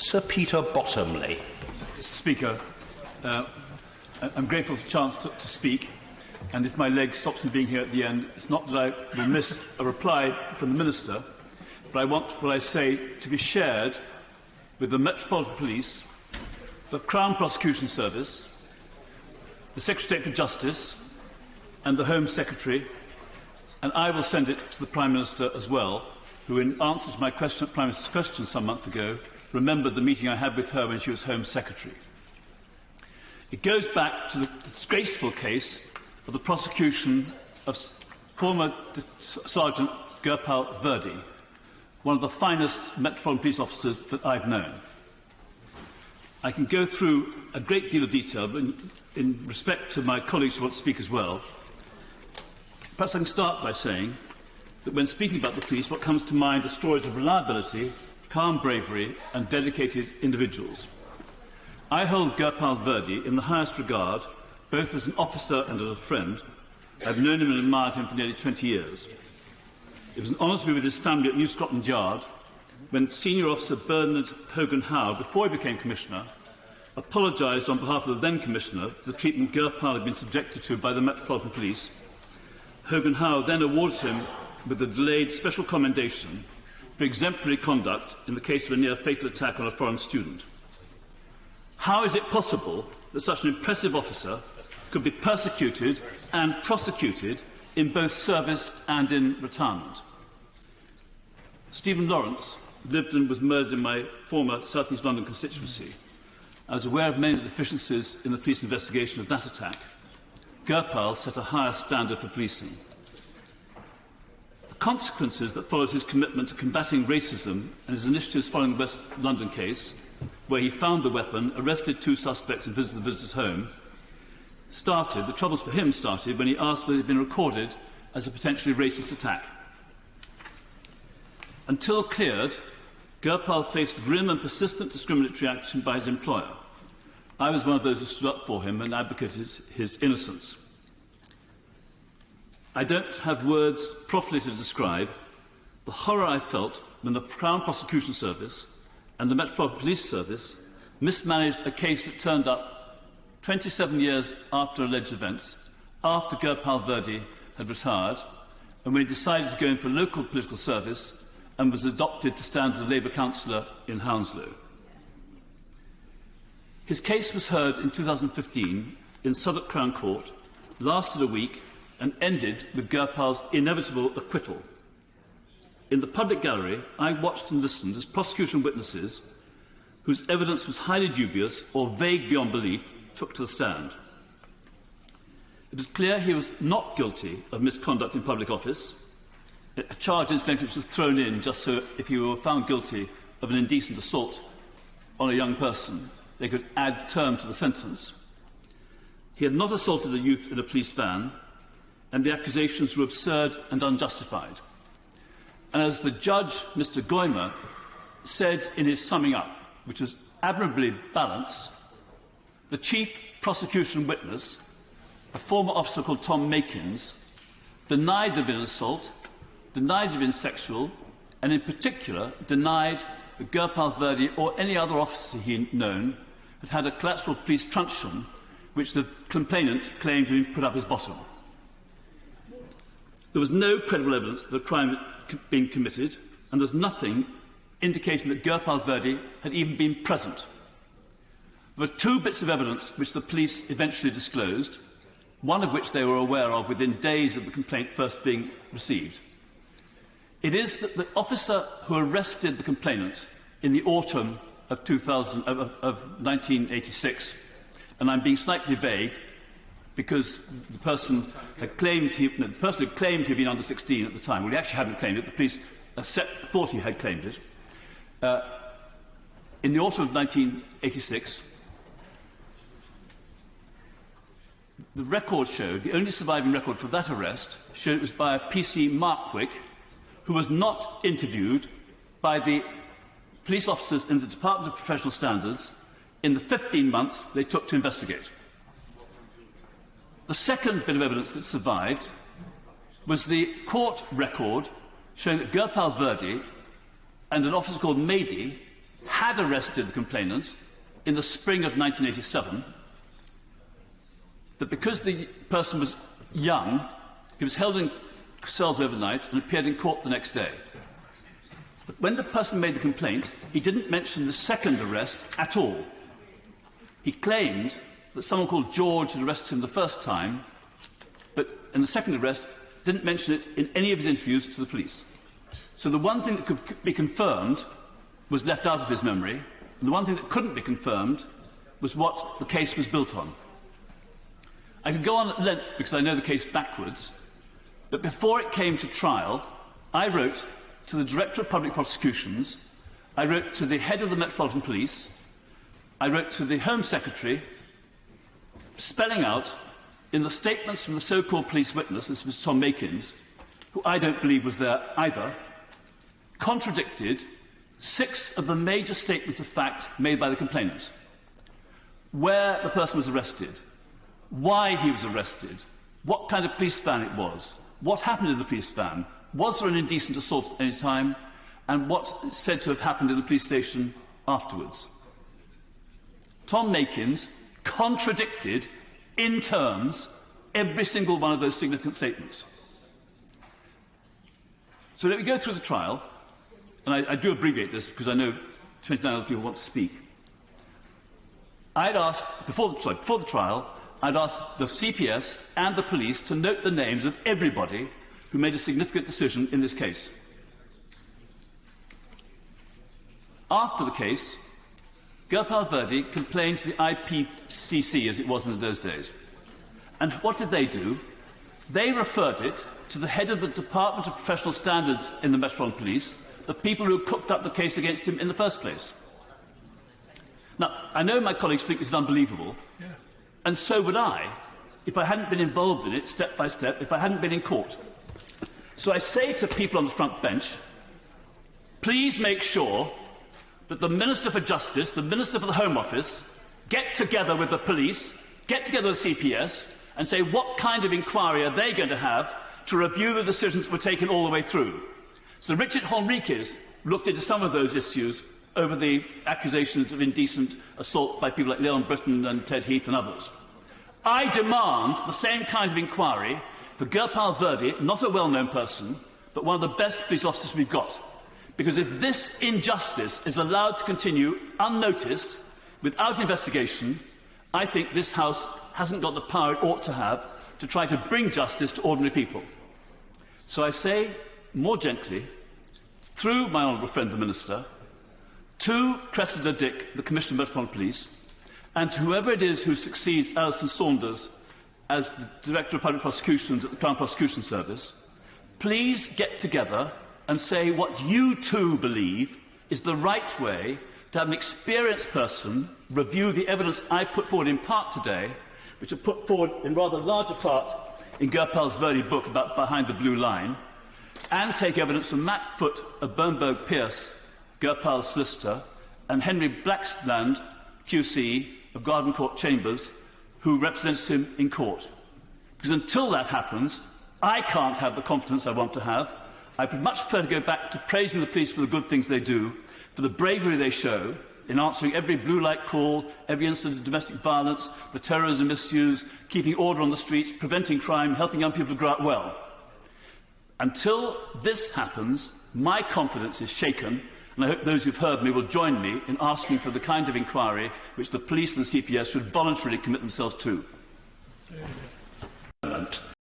Sir Peter Bottomley. Mr. Speaker, I'm grateful for the chance to speak, and if my leg stops me being here at the end, it's not that I will miss a reply from the Minister, but I want what I say to be shared with the Metropolitan Police, the Crown Prosecution Service, the Secretary of State for Justice and the Home Secretary, and I will send it to the Prime Minister as well, who, in answer to my question, Prime Minister's question some month ago, remembered the meeting I had with her when she was Home Secretary. It goes back to the disgraceful case of the prosecution of former Sergeant Gurpal Virdi, one of the finest Metropolitan Police officers that I've known. I can go through a great deal of detail, but in respect to my colleagues who want to speak as well, perhaps I can start by saying that when speaking about the police, what comes to mind are stories of reliability, calm bravery and dedicated individuals. I hold Gurpal Virdi in the highest regard, both as an officer and as a friend. I've known him and admired him for nearly 20 years. It was an honour to be with his family at New Scotland Yard when Senior Officer Bernard Hogan-Howe, before he became Commissioner, apologised on behalf of the then Commissioner for the treatment Gurpal had been subjected to by the Metropolitan Police. Hogan-Howe then awarded him with a delayed special commendation for exemplary conduct in the case of a near-fatal attack on a foreign student. How is it possible that such an impressive officer could be persecuted and prosecuted in both service and in retirement? Stephen Lawrence lived and was murdered in my former South East London constituency. I was aware of many of the deficiencies in the police investigation of that attack. Gurpal set a higher standard for policing. The consequences that followed his commitment to combating racism and his initiatives following the West London case, where he found the weapon, arrested 2 suspects and visited the visitor's home, the troubles for him started when he asked whether it had been recorded as a potentially racist attack. Until cleared, Gurpal faced grim and persistent discriminatory action by his employer. I was one of those who stood up for him and advocated his innocence. I don't have words properly to describe the horror I felt when the Crown Prosecution Service and the Metropolitan Police Service mismanaged a case that turned up 27 years after alleged events, after Gurpal Virdi had retired, and when he decided to go in for local political service and was adopted to stand as a Labour councillor in Hounslow. His case was heard in 2015 in Southwark Crown Court, lasted a week and ended with Gurpal's inevitable acquittal. In the public gallery, I watched and listened as prosecution witnesses whose evidence was highly dubious or vague beyond belief took to the stand. It was clear he was not guilty of misconduct in public office, a charge incidentally which was thrown in just so if he were found guilty of an indecent assault on a young person, they could add term to the sentence. He had not assaulted a youth in a police van, and the accusations were absurd and unjustified. And as the judge, Mr. Goymer, said in his summing up, which was admirably balanced, the chief prosecution witness, a former officer called Tom Makins, denied there had been an assault, denied it had been sexual, and in particular denied that Gurpal Virdi or any other officer he had known had had a collateral police truncheon which the complainant claimed had been put up his bottom. There was no credible evidence that a crime had been committed, and there was nothing indicating that Gurpal Virdi had even been present. There were 2 bits of evidence which the police eventually disclosed, one of which they were aware of within days of the complaint first being received. It is that the officer who arrested the complainant in the autumn of 1986, and I'm being slightly vague because the person had claimed he had been under 16 at the time. Well, he actually hadn't claimed it. The police thought he had claimed it. In the autumn of 1986, the record showed, the only surviving record for that arrest, showed it was by a PC Markwick, who was not interviewed by the police officers in the Department of Professional Standards in the 15 months they took to investigate. The second bit of evidence that survived was the court record showing that Gurpal Virdi and an officer called Mady had arrested the complainant in the spring of 1987, that because the person was young, he was held in cells overnight and appeared in court the next day. But when the person made the complaint, he didn't mention the second arrest at all. He claimed that someone called George had arrested him the first time, but in the second arrest didn't mention it in any of his interviews to the police. So the one thing that could be confirmed was left out of his memory, and the one thing that couldn't be confirmed was what the case was built on. I could go on at length because I know the case backwards, but before it came to trial, I wrote to the Director of Public Prosecutions, I wrote to the head of the Metropolitan Police, I wrote to the Home Secretary, spelling out in the statements from the so-called police witness, this was Tom Makins, who I don't believe was there either, contradicted 6 of the major statements of fact made by the complainant. Where the person was arrested, why he was arrested, what kind of police van it was, what happened in the police van, was there an indecent assault at any time, and what is said to have happened in the police station afterwards. Tom Makins contradicted in terms every single one of those significant statements. So let me go through the trial, and I do abbreviate this because I know 29 other people want to speak. I'd asked, before the trial, I'd asked the CPS and the police to note the names of everybody who made a significant decision in this case. After the case, Gurpal Virdi complained to the IPCC, as it was in those days. And what did they do? They referred it to the head of the Department of Professional Standards in the Metropolitan Police, the people who cooked up the case against him in the first place. Now, I know my colleagues think this is unbelievable, and so would I, if I hadn't been involved in it step by step, if I hadn't been in court. So I say to people on the front bench, please make sure that the Minister for Justice, the Minister for the Home Office, get together with the police, get together with CPS, and say what kind of inquiry are they going to have to review the decisions that were taken all the way through. So Richard Henriquez looked into some of those issues over the accusations of indecent assault by people like Leon Britton and Ted Heath and others. I demand the same kind of inquiry for Gurpal Virdi, not a well-known person, but one of the best police officers we've got. Because if this injustice is allowed to continue unnoticed, without investigation, I think this House hasn't got the power it ought to have to try to bring justice to ordinary people. So I say, more gently, through my honourable friend the Minister, to Cressida Dick, the Commissioner of Metropolitan Police, and to whoever it is who succeeds Alison Saunders as the Director of Public Prosecutions at the Crown Prosecution Service, please get together and say what you too believe is the right way to have an experienced person review the evidence I put forward in part today, which are put forward in rather larger part in Gurpal's Virdi book about Behind the Blue Line, and take evidence from Matt Foote of Bernberg Pierce, Gurpal's solicitor, and Henry Blackland, QC, of Garden Court Chambers, who represents him in court. Because until that happens, I can't have the confidence I want to have. I would much prefer to go back to praising the police for the good things they do, for the bravery they show in answering every blue light call, every incident of domestic violence, the terrorism issues, keeping order on the streets, preventing crime, helping young people to grow up well. Until this happens, my confidence is shaken, and I hope those who've heard me will join me in asking for the kind of inquiry which the police and the CPS should voluntarily commit themselves to.